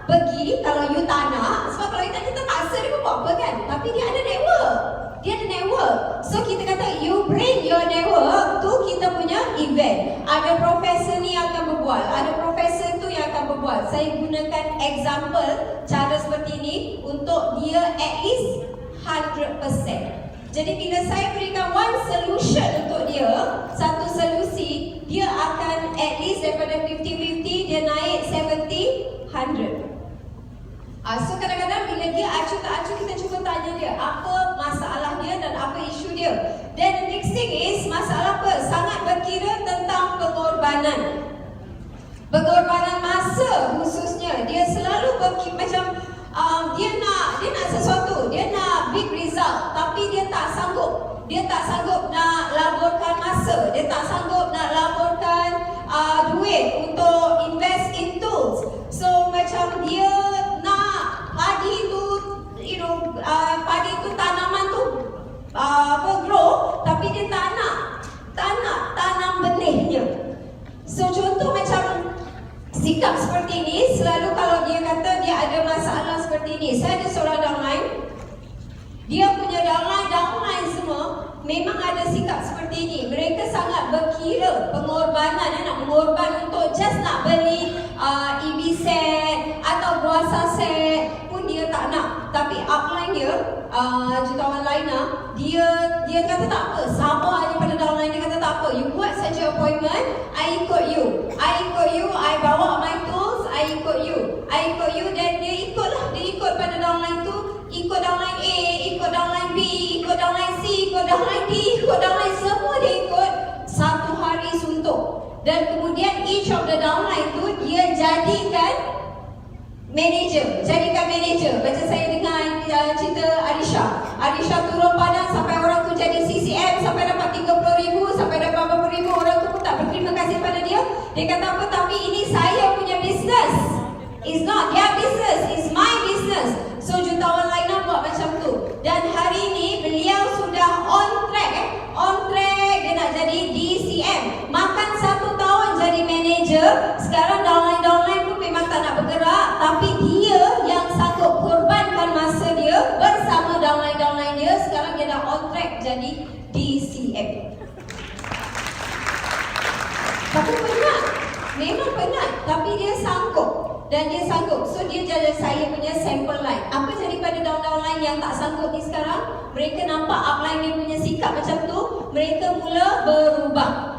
pergi kalau you tak nak. Sebab kalau you tak, kita paksa dia buat apa kan. Tapi dia ada network. So kita kata you bring your network tu kita punya event. Ada profesor ni akan berbual, ada profesor tu yang akan berbual. berbual. Saya gunakan example cara seperti ini untuk dia at least 100%. Jadi bila saya berikan one solution untuk dia, satu solusi, dia akan at least daripada 50-50 dia naik 70-100. So kadang-kadang bila dia acuh tak acuh, kita cuba tanya dia apa masalah dia dan apa isu dia. Then the next thing is masalah apa? Sangat berkira tentang pengorbanan. Pengorbanan masa khususnya. Dia selalu macam dia nak sesuatu, dia nak big result, tapi dia tak sanggup. Dia tak sanggup nak laburkan masa, dia tak sanggup nak laburkan duit untuk invest in tools. So macam dia nak padi tu, padi tu tanaman tu grow, tapi dia tak nak tanam benihnya. So contoh macam sikap seperti ini, selalu kalau dia kata dia ada masalah seperti ini. Saya ada seorang downline, dia punya downline semua memang ada sikap seperti ini. Mereka sangat berkira pengorbanan, nak mengorban untuk just nak beli EB set atau puasa set pun dia tak nak. Tapi upline dia, jutawan lainnya, dia kata tak apa, sabar je pada downline. Dia kata tak apa, you buat saja appointment, I ikut you, I bawa my tools, I ikut you, dan dia ikut pada downline tu, ikut downline A, ikut downline B, ikut downline C, ikut downline D, ikut downline, semua dia ikut. Satu hari suntuk. Dan kemudian each of the downline tu dia jadikan manager. Macam saya dengar cerita Arisha turun padang sampai orang tu jadi CCM, sampai dapat 30,000, sampai dapat berapa ribu, orang tu pun tak berterima kasih pada dia. Dia kata apa, tapi ini saya punya business, it's not their business, it's my business. So jutawan lainnya buat macam tu. Dan hari ini beliau sudah on track, dia nak jadi DCM. Makan 1 tahun jadi manager. Sekarang downline pun memang tak nak bergerak, tapi dia yang sanggup korbankan masa dia bersama downline dia. Sekarang dia dah on track jadi DCM. Tapi penat, memang penat, tapi dia sanggup. Dan dia sanggup. So dia jadi saya punya sample line. Apa jadi pada downline yang tak sanggup ni sekarang? Mereka nampak upline dia punya sikap macam tu, mereka mula berubah.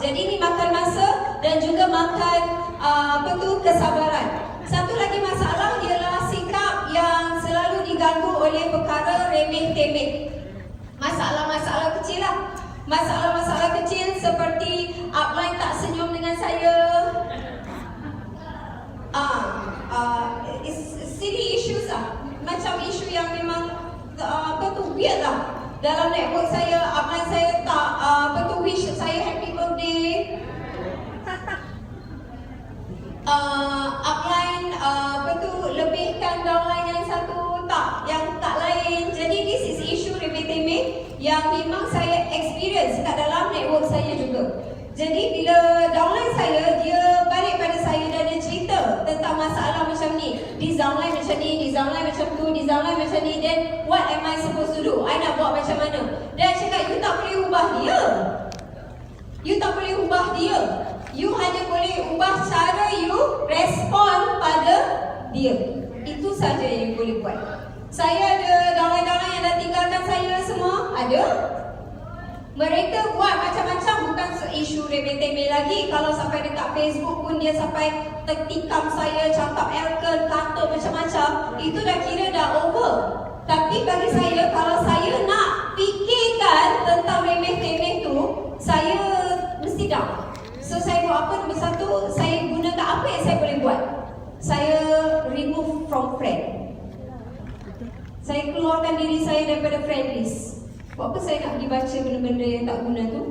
Jadi ni makan masa dan juga makan kesabaran. Satu lagi masalah ialah sikap yang selalu diganggu oleh perkara remeh-temeh. Masalah-masalah kecil lah. Masalah-masalah kecil seperti upline tak senyum dengan saya. Silly issues lah. Macam isu yang memang weird lah. Dalam network saya, upline saya tak wish saya happy birthday. Upline lebihkan downline yang satu yang tak lain. Jadi this is issue remeh-temeh yang memang saya experience kat dalam network saya juga. Jadi bila downline saya, dia balik pada saya dan dia cerita tentang masalah macam ni. This downline macam ni, this downline macam tu, this downline macam ni. Then what am I supposed to do? I nak buat macam mana? Dan cakap, you tak boleh ubah dia. You hanya boleh ubah cara you respon pada dia. Itu saja yang you boleh buat. Saya ada downline-downline yang dah tinggalkan saya semua. Ada. Mereka buat macam-macam, bukan isu remeh-temeh lagi. Kalau sampai dekat Facebook pun dia sampai tertikam saya, cakap Elkan, kata macam-macam. Itu dah kira dah over. Tapi bagi saya, kalau saya nak fikirkan tentang remeh-temeh tu, saya mesti down. So saya buat apa? Nombor satu, saya gunakan apa yang saya boleh buat. Saya remove from friend. Saya keluarkan diri saya daripada friend list. Buat apa saya nak pergi baca benda-benda yang tak guna tu?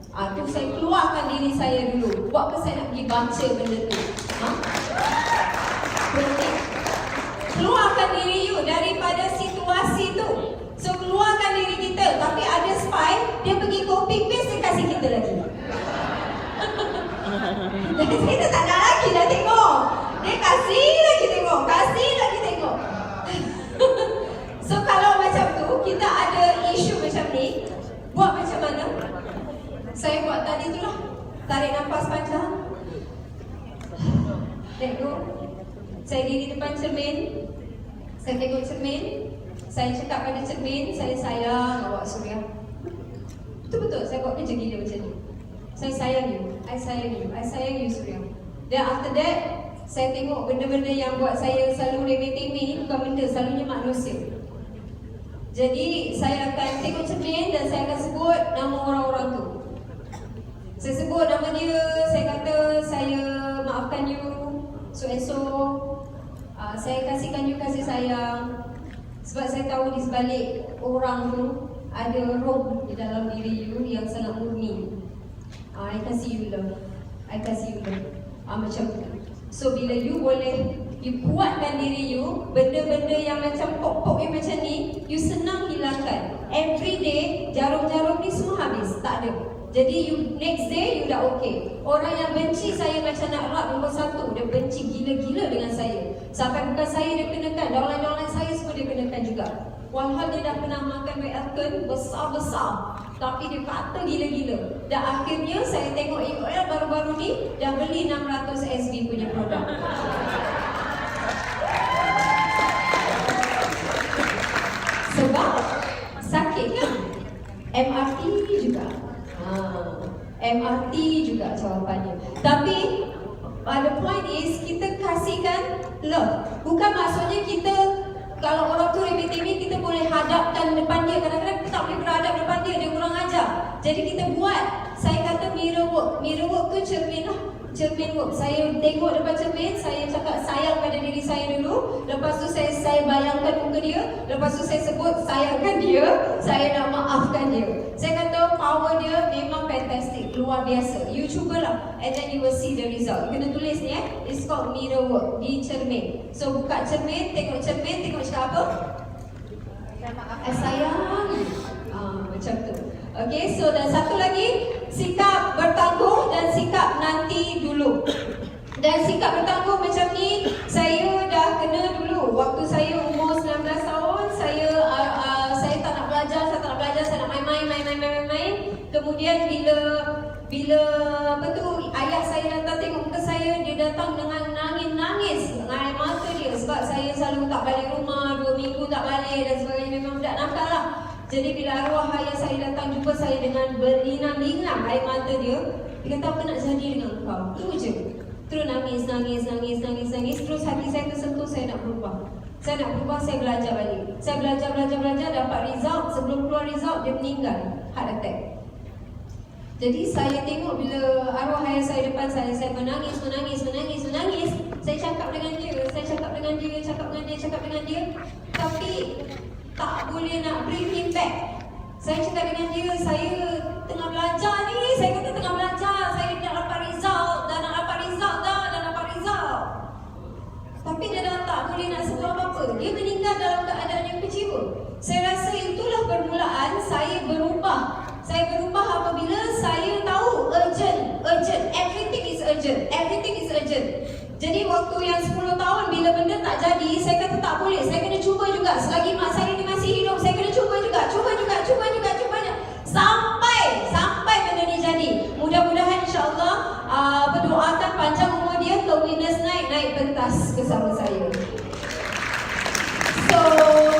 Tu saya keluarkan diri saya dulu. Buat apa saya nak pergi baca benda tu? Penting. Keluarkan diri you daripada situasi tu. So keluarkan diri kita. Tapi ada spy, dia pergi copy paste, dia kasih kita lagi. Jadi kita tak nak lagi dah tengok. Dia kasih lagi tengok. So kalau macam tu, kita ada isu macam ni, buat macam mana? Saya buat tadi tu lah. Tarik nafas panjang. tengok, saya diri depan cermin, saya tengok cermin, saya cakap pada cermin, saya sayang awak Suria. Betul-betul saya buat kerja gila macam ni. Saya sayang you, I sayang you, I sayang you Suria. Dan after that, saya tengok benda-benda yang buat saya selalu remeh-temeh ni bukan benda, selalunya manusia. Jadi saya akan tengok cermin dan saya akan sebut nama orang-orang tu. Saya sebut nama dia, saya kata saya maafkan you, so and so. Saya kasihkan you kasih sayang. Sebab saya tahu di sebalik orang tu ada roh di dalam diri you yang sangat murni. I kasih you love, I kasih you love. Macam tu. So bila you boleh, you kuatkan diri you, benda-benda yang macam pok-pok yang macam ni, you senang hilangkan. Every day, jarum-jarum ni semua habis, tak ada. Jadi you next day, you dah okay. Orang yang benci saya macam nak rap nombor 1, dia benci gila-gila dengan saya. Sampai bukan saya dia kenakan, downline-downline saya semua dia kenakan juga. Walhal dia dah pernah makan Welcome besar-besar, tapi dia kata gila-gila. Dan akhirnya saya tengok EOL baru-baru ni dah beli 600 SB punya produk. Sebab sakit kan? MRT juga. MRT juga jawapannya. Tapi the point is kita kasihkan love. Bukan maksudnya kita kalau orang tu remeh-temeh kita boleh hadapkan depan dia. Kadang-kadang kita tak boleh berhadap depan dia, dia kurang ajar. Jadi kita buat, saya kata mirror work. Mirror work tu cermin lah, cermin work. Saya tengok depan cermin, saya cakap sayang pada diri saya dulu. Lepas tu saya bayangkan muka dia. Lepas tu saya sebut sayangkan dia, saya nak maafkan dia. Saya kata power dia memang fantastic, luar biasa. You cubalah and then you will see the result. You kena tulis ni it's called mirror work di cermin. So buka cermin, tengok cakap apa? Sayang. Macam tu. Okay, so dan satu lagi, sikap bertangguh dan sikap nanti dulu. Dan sikap bertangguh macam ni, saya dah kena dulu. Waktu saya umur 19 tahun, saya tak nak belajar, saya nak main. Kemudian bila apa tu, ayah saya datang tengok muka saya, dia datang dengan nangis air mata dia. Sebab saya selalu tak balik rumah, 2 minggu tak balik dan sebagainya, memang budak nakal lah. Jadi bila arwah ayah saya datang jumpa saya dengan berlinang-linang air mata dia, dia kata apa nak jadi dengan kau? Tu je. Terus nangis. Terus hati saya tersentuh, saya nak berubah. Saya belajar balik. Saya belajar, dapat result. Sebelum keluar result, dia meninggal. Heart attack. Jadi saya tengok bila arwah ayah saya depan saya menangis. Saya cakap dengan dia. Tapi tak boleh nak bring him back. Saya cakap dengan dia, saya tengah belajar ni. Saya kata tengah belajar, saya nak dapat result. Tapi dia dah tak boleh nak sebut apa-apa. Dia meninggal dalam keadaan yang kecewa. Saya rasa itulah permulaan saya berubah. Saya berubah apabila saya tahu urgent. Everything is urgent. Jadi waktu yang 10 tahun bila benda tak jadi, saya kata tak boleh. Saya kena cuba juga. Selagi mak saya ni masih hidup, saya kena cuba juga. Sampai benda ni jadi. Mudah-mudahan insya-Allah berdoakan panjang umur dia ke Winners naik pentas bersama saya. So,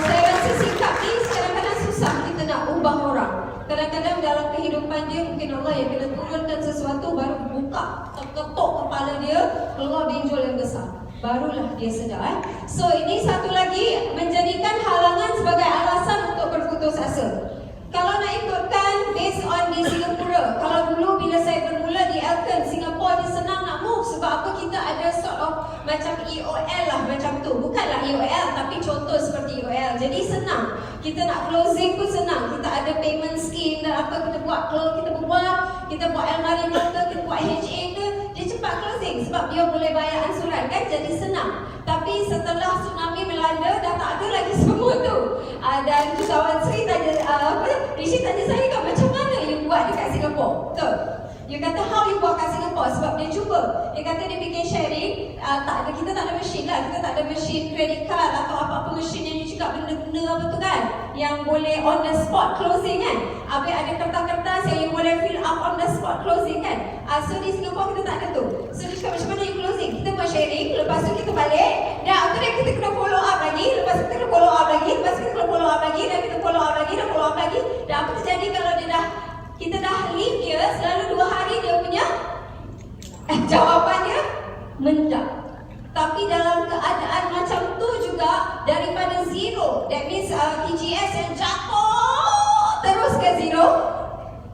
saya rasa sikap ni kadang-kadang susah kita nak ubah orang. Kadang-kadang dalam kehidupan dia mungkin Allah yang kena turunkan sesuatu, baru buka, ketuk kepala dia, keluar benjol yang besar. Barulah dia sedar. So ini satu lagi, menjadikan halangan sebagai alasan untuk berputus asa. Kalau nak ikutkan based on di Singapura, kalau dulu bila saya bermula di Elkon, Singapura dia senang nak move. Sebab apa, kita ada sort of macam EOL lah, macam tu. Bukanlah EOL tapi contoh seperti EOL. Jadi senang. Kita nak closing pun senang. Kita ada payment scheme dan apa, kita buat kita buat almari motor, kita buat HA ke, dia cepat closing sebab dia boleh bayar ansuran kan, jadi senang. Tapi setelah tsunami melanda, dah tak ada lagi semua tu. Dan kawan Sri tanya, Rishi tanya saya kan, macam mana you buat dekat Singapura? Betul. Dia kata how you buat kat Singapura, sebab dia cuba. Dia kata dia bikin sharing, kita tak ada mesin lah. Kita tak ada mesin credit card atau apa-apa mesin yang you cakap benda-benda apa tu kan, yang boleh on the spot closing kan. Habis ada kertas-kertas yang you boleh fill up on the spot closing kan. So di Singapore kita tak ada tu. So dia cakap macam mana you closing. Kita buat sharing, lepas tu kita balik. Dan after that kita kena follow up lagi. Lepas tu kita kena follow up lagi. Lepas tu kita kena follow up lagi. Dan kita follow up lagi. Dan follow up lagi. Dan apa terjadi kalau kita dah leave dia, selalu 2 hari dia punya jawapannya mendak. Tapi dalam keadaan macam tu juga, daripada zero, that means TGS yang jatuh terus ke zero,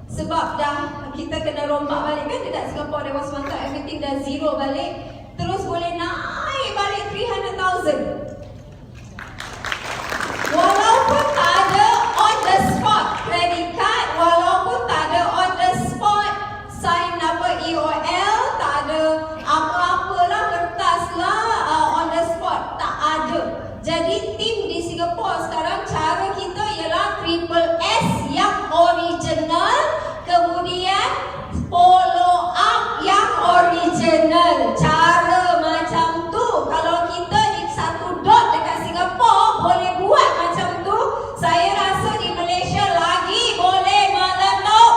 sebab dah kita kena rombak balik kan dekat Singapore. There was one time everything dah zero balik, terus boleh naik balik 300,000. Walaupun tak ada on the spot credit card, walaupun tak ada on the spot sign apa EOL, tak ada apa-apalah kertas lah on the spot, tak ada. Jadi tim di Singapore sekarang, cara kita ialah triple S yang original, kemudian follow up yang original. Cara macam tu kalau kita di satu dot dekat Singapore boleh buat macam tu, saya rasa di Malaysia lagi boleh meletup.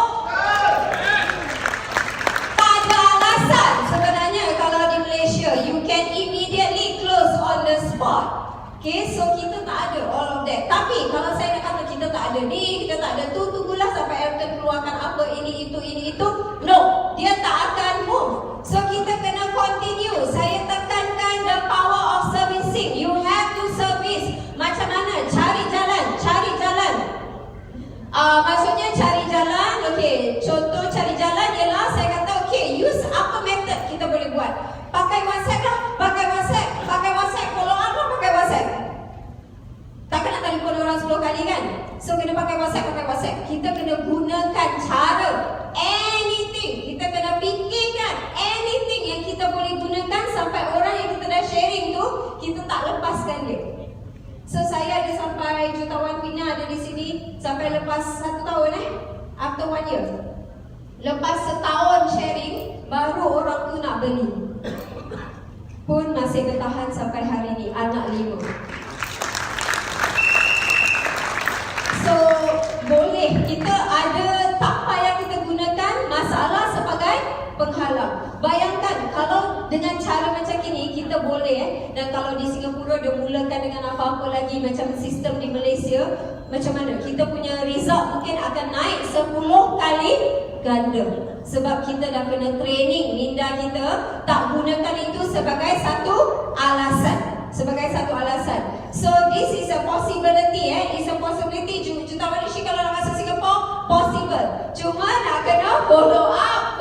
Tak ada alasan sebenarnya kalau di Malaysia you can immediately close on the spot. Okay, so kita tak ada all of that. Tapi kalau saya nak kata kita tak ada ni, kita tak ada tu, tunggulah sampai Elton keluarkan apa ini itu. No, dia tak akan move. So kita kena continue. Saya tekankan the power of servicing. You have to service. Macam mana? Cari jalan. Maksudnya cari jalan. Okay, contoh cari jalan ialah saya kata okay, use apa method kita boleh buat. Pakai WhatsApp lah. Follow up lah, pakai WhatsApp. Takkan nak telefon orang 10 kali kan? So kena pakai WhatsApp. Kita kena gunakan cara anything. Kita kena fikirkan anything yang kita boleh gunakan sampai orang yang kita dah sharing tu, kita tak lepaskan dia. So saya ada sampai jutawan Pina ada di sini sampai lepas 1 tahun after 1 year. Lepas setahun sharing, baru orang tu nak beli. Pun masih bertahan sampai hari ni, anak 5. So boleh, kita ada tak payah kita gunakan masalah sebagai penghalang. Bayangkan kalau dengan cara macam ini kita boleh dan kalau di Singapura dia mulakan dengan apa-apa lagi macam sistem di Malaysia, macam mana? Kita punya result mungkin akan naik 10 kali ganda. Sebab kita dah kena training minda kita tak gunakan itu sebagai satu alasan. So this is a possibility. It's a possibility. Jutawan Rishi kalau nak masuk Singapore, possible. Cuma nak kena follow up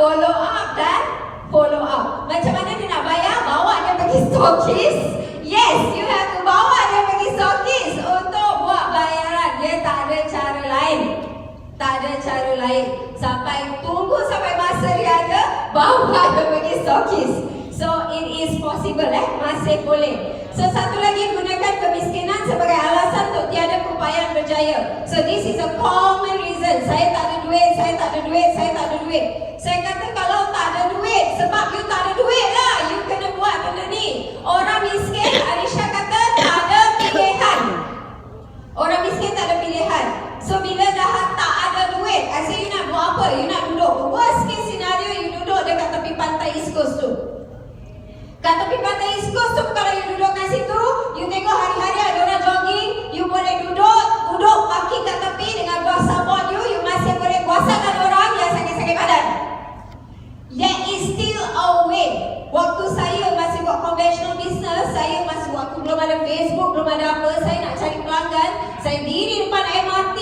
dan follow up. Macam mana dia nak bayar? Bawa dia pergi stokis. Yes, you have to bawa dia pergi stokis untuk buat bayaran. Dia tak ada cara lain. Sampai tunggu sampai masa dia ada, bawa dia pergi stokis. So it is possible, masih boleh. So satu lagi, gunakan kemiskinan sebagai alasan untuk tiada keupayaan berjaya. So this is a common reason. Saya tak ada duit. Saya kata kalau tak ada duit, sebab you tak ada duit lah, you kena buat benda ni. Orang miskin, Arisha kata tak ada pilihan. So bila dah tak ada duit, I say you nak buat apa? You nak duduk. Worst case scenario, you duduk dekat tepi pantai East Coast tu. Kat tepi pantai East Coast tu, kalau you duduk kat situ, you tengok hari-hari ada orang jogging, you boleh duduk parking kat tepi dengan kuasa board you masih boleh kuasakan orang yang sakit-sakit badan. There is still a way. Waktu saya masih buat conventional business, saya masih waktu belum ada Facebook, belum ada apa, saya nak cari pelanggan, saya diri depan MRT,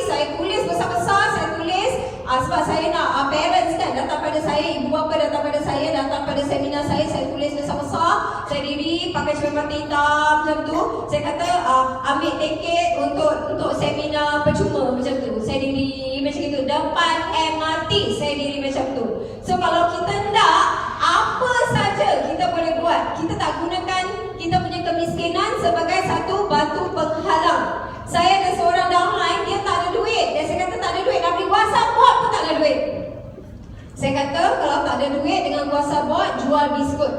saya tulis besar-besar, sebab saya nak parents kan datang pada saya, ibu bapa datang pada saya, datang pada seminar saya tulis besar-besar, saya diri pakai cermin hitam macam tu, saya kata ambil tiket untuk seminar percuma macam tu, saya diri macam itu depan MRT, saya diri macam tu. So kalau kita tak, apa saja kita boleh buat. Kita tak gunakan kita punya kemiskinan sebagai satu batu penghalang. Saya ada seorang downline, dia tak ada duit. Dia saya kata tak ada duit, nak beli kuasa bot pun tak ada duit. Saya kata kalau tak ada duit dengan kuasa bot, jual biskut.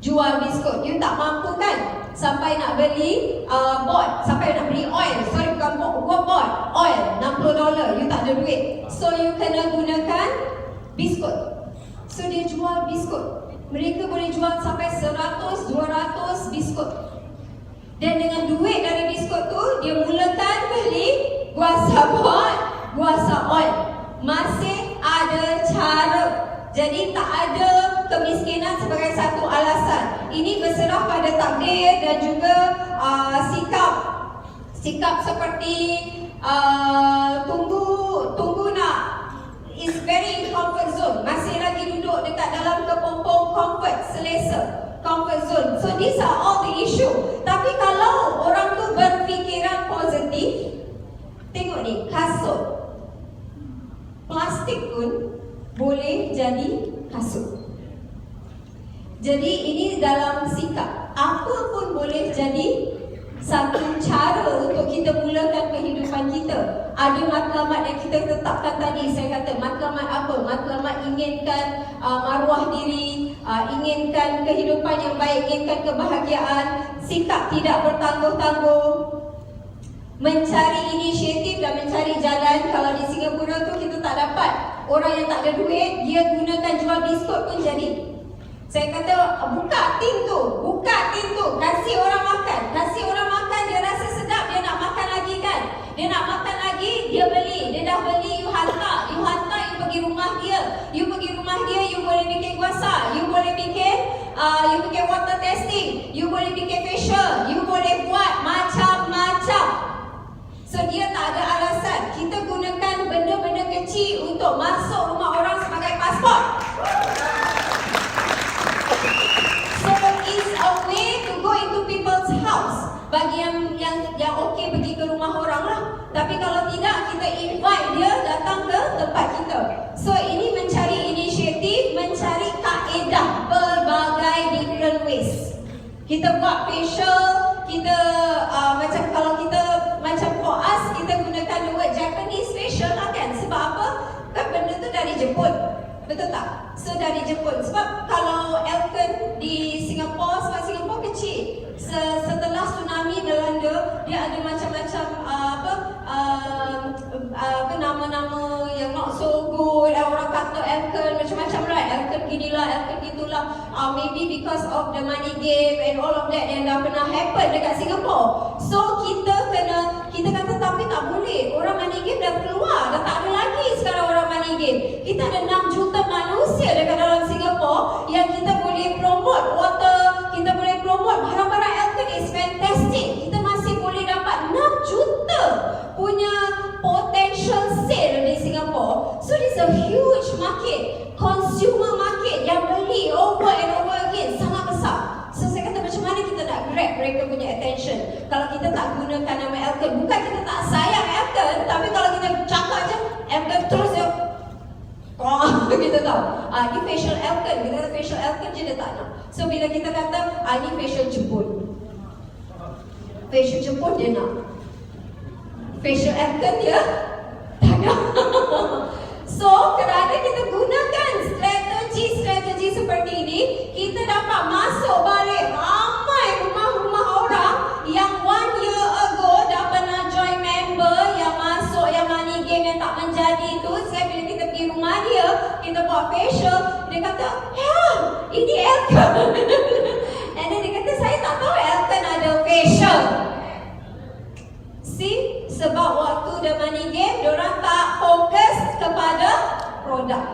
jual biskut. You tak mampu kan sampai nak beli bot, sampai nak beli oil. Sorry, bukan bot, oil $60. You tak ada duit. So you kena gunakan biskut. So dia jual biskut. Mereka boleh jual sampai 100-200 biskut. Dan dengan duit dari biskut tu, dia mulakan beli guasa bot, guasa oil. Masih ada cara. Jadi tak ada kemiskinan sebagai satu alasan. Ini berserah pada takdir dan juga sikap seperti tunggu nak is very in comfort zone. Masih lagi duduk dekat dalam kepompong comfort, selesa, comfort zone. So these are all the issue. Tapi kalau orang tu berfikiran positif, tengok ni, kasut plastik pun boleh jadi kasut. Jadi ini dalam sikap. Apa pun boleh jadi satu cara untuk kita mulakan kehidupan kita. Ada matlamat yang kita tetapkan tadi. Saya kata matlamat apa? Matlamat inginkan maruah diri, inginkan kehidupan yang baik, inginkan kebahagiaan, sikap tidak bertangguh-tangguh, mencari inisiatif dan mencari jalan. Kalau di Singapura tu kita tak dapat. Orang yang tak ada duit, dia gunakan jual biskut pun jadi. Saya kata buka pintu, kasih orang makan. Kasih orang makan, dia rasa sedap, dia nak makan lagi kan. Dia nak makan lagi, dia beli. Dia dah beli, you hantar, you pergi rumah dia. You pergi rumah dia, you boleh bikin guasa, you boleh bikin water testing, you boleh bikin facial, you boleh buat macam-macam. So dia tak ada alasan. Kita gunakan benda-benda kecil untuk masuk rumah orang sebagai pasport. So it's a way to go into people's house. Bagi yang okey pergi ke rumah orang lah. Tapi kalau tidak, kita invite dia datang ke tempat kita. So ini mencari inisiatif, mencari kaedah berbagai different ways. Kita buat facial, kita macam kalau kita macam for us, kita gunakan the word Japanese facial lah kan. Sebab apa? Kan benda tu dari Jepun. Betul tak? So dari Jepun. Sebab kalau Elkan di Singapura, sebab Singapura kecil, setelah tsunami melanda, dia ada macam-macam nama-nama yang not so good. Orang kata Elkan macam-macam lah. Elkan ginilah, Elkan gitulah. Maybe because of the money game and all of that yang dah pernah happen dekat Singapura. So kita kata tapi tak boleh. Orang money game dah keluar, dah tak ada lagi sekarang orang money game. Kita ada 6 juta manusia dekat dalam Singapura yang kita boleh promote water, kita boleh promote barang-barang Elkan is fantastic. Kita masih boleh dapat 6 juta punya potential sale di Singapura. So this is a huge market, consumer market yang beli over and over again, sangat besar. So saya kata macam mana kita nak grab mereka punya attention kalau kita tak gunakan nama Elkan. Bukan kita tak sayang Elkan, tapi kalau kita cakap je Elkan terus dia kita tahu ni facial Elkan, kita kata facial Elkan je dia tak nak. So bila kita kata ni facial Jepun, facial Jepun dia nak, facial Elkan dia tak nak. So kerana kita gunakan strategi seperti ini, kita dapat masuk balik ramai rumah-rumah orang yang 1 year ago dah pernah join member, yang masuk yang money game yang tak menjadi tu. Sekarang bila kita pergi rumah dia, kita buat facial, dia kata ini Elkan. And then dia kata saya tak tahu Elkan ada facial. See, sebab waktu the money game, diorang tak fokus kepada produk.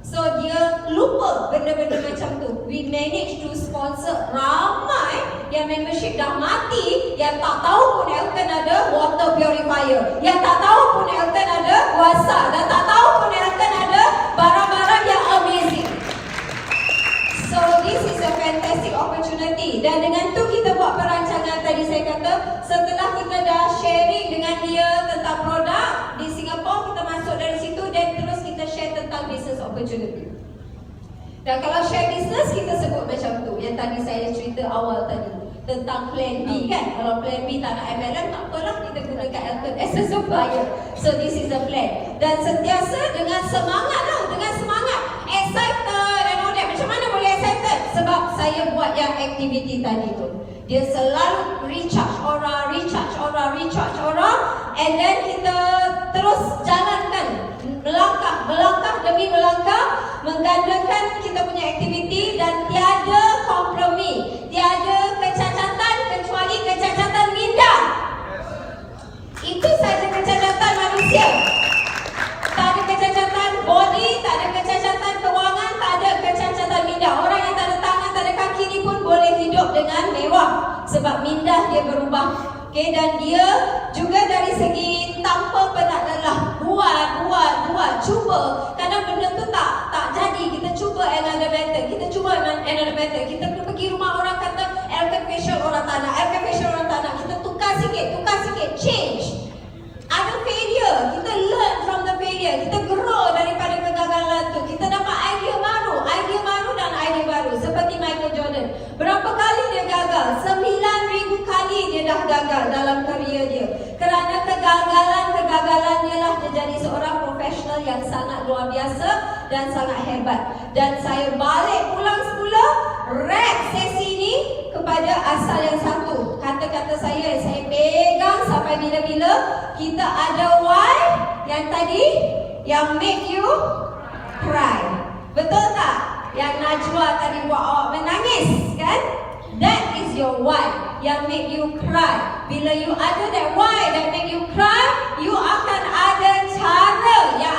So dia lupa benda-benda macam tu. We manage to sponsor ramai yang membership dah mati, yang tak tahu pun Elkan ada water purifier, yang tak tahu pun Elkan ada guasa, dan tak tahu pun Elkan ada barang-barang yang amazing. So this is a fantastic opportunity. Dan dengan tu kita buat perancangan tadi. Saya kata setelah kita dah sharing dengan dia tentang produk di Singapura, kita masuk dari situ dan terus kita share tentang business opportunity. Dan kalau share business, kita sebut macam tu yang tadi saya cerita awal tadi tentang plan B kan. Kalau plan B tak nak MLM, tak apalah, kita gunakan Elkan as a supplier. So this is the plan. Dan sentiasa dengan semangat lah, dengan semangat, excited and all that. Macam mana boleh excited? Sebab saya dia buat yang aktiviti tadi tu. Dia selalu recharge orang, and then kita terus jalankan melangkah demi melangkah, menggandakan kita punya aktiviti dan tiada kompromi, tiada kecacatan kecuali kecacatan minda. Itu saja kecacatan manusia. Tak ada kecacatan body, tak ada kecacatan kewangan, tak ada kecacatan minda. Orang yang tak ada tangan, tak ada kaki ni pun boleh hidup dengan mewah sebab minda dia berubah. Okay, dan dia juga dari segi tanpa penat lelah, buat, cuba. Kadang benda tu tak jadi, kita cuba another method, kita pergi rumah orang kata aircon facial orang tak nak, kita tukar sikit, change. Ada failure, kita learn from the failure, kita grow daripada kegagalan tu, kita dapat idea baru seperti Michael Jordan. Berapa kali dia gagal? 9,000 kali dia dah gagal dalam karier dia. Kerana kegagalan dia lah dia jadi seorang profesional yang sangat luar biasa dan sangat hebat. Dan saya balik pulang semula, wrap sesi ni kepada asal yang satu. Kata-kata saya yang saya pegang sampai bila-bila, kita ada why yang tadi, yang make you cry. Betul tak? Yang Najwa tadi buat awak menangis, kan? That is your why yang make you cry. Bila you ada that why that make you cry, you akan ada cara yang